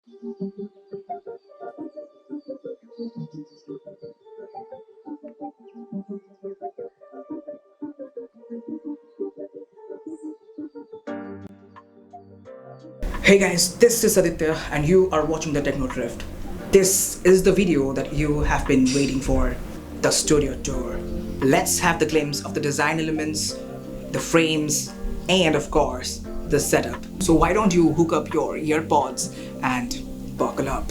Hey guys, this is Aditya and you are watching the Techno Drift. This is the video that you have been waiting for, the studio tour. Let's have the glimpse of the design elements, the frames, and of course, the setup. So why don't you hook up your earpods and buckle up.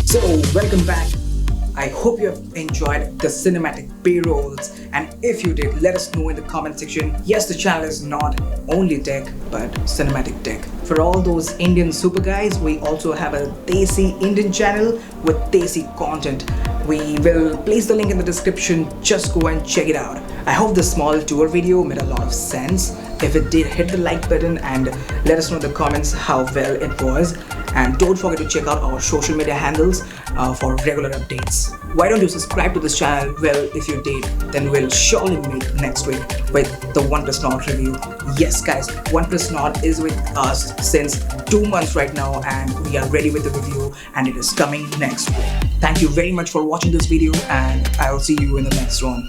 So, welcome back. I hope you have enjoyed the cinematic B-rolls, and if you did, let us know in the comment section. Yes, the channel is not only tech, but cinematic tech. For all those Indian super guys, we also have a Desi Indian channel with Desi content. We will place the link in the description, just go and check it out. I hope this small tour video made a lot of sense. If it did, hit the like button and let us know in the comments how well it was. And don't forget to check out our social media handles for regular updates. Why don't you subscribe to this channel? Well, if you did, then we'll surely meet next week with the OnePlus Nord review. Yes guys, OnePlus Nord is with us since 2 months right now, and we are ready with the review and it is coming next week. Thank you very much for watching this video, and I'll see you in the next one.